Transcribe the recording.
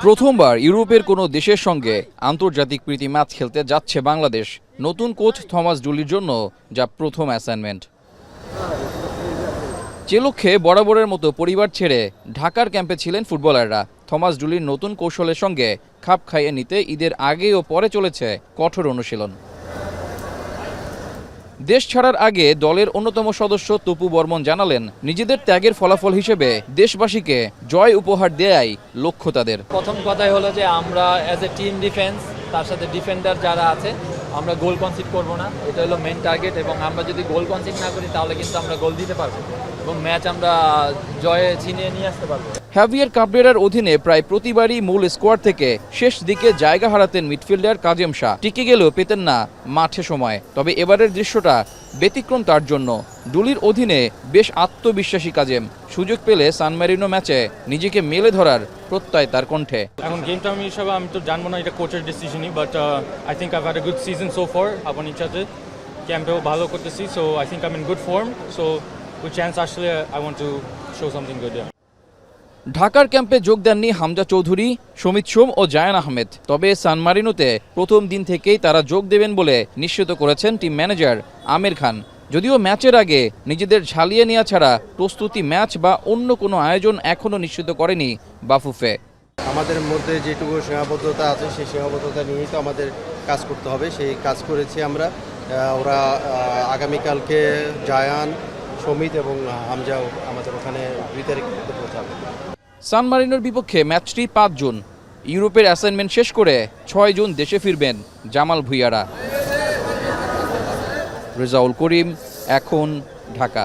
প্রথমবার ইউরোপের কোনো দেশের সঙ্গে আন্তর্জাতিক প্রীতি ম্যাচ খেলতে যাচ্ছে বাংলাদেশ। নতুন কোচ থমাস ডুলির জন্য যা প্রথম অ্যাসাইনমেন্ট। যে লক্ষ্যে বরাবরের মতো পরিবার ছেড়ে ঢাকার ক্যাম্পে ছিলেন ফুটবলাররা, থমাস ডুলির নতুন কৌশলের সঙ্গে খাপ খাইয়ে নিতে ঈদের আগে ও পরে চলেছে কঠোর অনুশীলন। দেশ ছাড়ার আগে দলের অন্যতম সদস্য তপু বর্মন জানালেন, নিজেদের ত্যাগের ফলাফল হিসেবে দেশবাসীকে জয় উপহার দেয়াই লক্ষ্য তাদের। প্রথম কথাই হলো যে আমরা অ্যাজ এ টিম ডিফেন্স, তার সাথে ডিফেন্ডার যারা আছে, আমরা গোল কনসিড করব না, এটা হলো মেন টার্গেট। এবং আমরা যদি গোল কনসিড না করি তাহলে কিন্তু আমরা গোল দিতে পারবো এবং ম্যাচ আমরা জয়ে ছিনিয়ে নিয়ে আসতে পারবো। হ্যাভিয়ার কাবরেরার অধীনে প্রায় প্রতিবারই মূল স্কোয়াড থেকে শেষ দিকে জায়গা হারাতেন মিডফিল্ডার কাজেম শাহ। টিকে গেলেও পেতেন না মাঠে সময়। তবে এবারের দৃশ্যটা ব্যতিক্রম তার জন্য। ডুলির অধীনে বেশ আত্মবিশ্বাসী কাজেম সুযোগ পেলে সান মেরিনো ম্যাচে নিজেকে মেলে ধরার প্রত্যয় তার কণ্ঠে। এখন গেমটা আমি তো জানবো না, এটা কোচের ডিসিশনই, but I think I've had a good season so far. আপন ইচ্ছাতে ক্যাম্পেও ভালো করতেছি, so I think I am in good form. So ওই চান্স আসলে I want to show something good. ঢাকার ক্যাম্পে যোগ দেননি হামজা চৌধুরী, সমিত সোম ও জায়ান আহমেদ। তবে সান মারিনোতে প্রথম দিন থেকেই তারা যোগ দেবেন বলে নিশ্চিত করেছেন টিম ম্যানেজার আমির খান। যদিও ম্যাচের আগে নিজেদের ঝালিয়ে নেওয়া ছাড়া প্রস্তুতি ম্যাচ বা অন্য কোনো আয়োজন এখনও নিশ্চিত করেনি বাফুফে। আমাদের মধ্যে যেটুকু সীমাবদ্ধতা আছে সেই সীমাবদ্ধতা নিয়েই তো আমাদের কাজ করতে হবে, সেই কাজ করেছি আমরা। ওরা আগামীকালকে জায়ান, সমিত এবং হামজাও আমাদের ওখানে 2 তারিখ পৌঁছাবে। সান মারিনোর বিপক্ষে ম্যাচটি 5 জুন। ইউরোপের অ্যাসাইনমেন্ট শেষ করে 6 জুন দেশে ফিরবেন জামাল ভুঁইয়ারা। রেজাউল করিম, এখন, ঢাকা।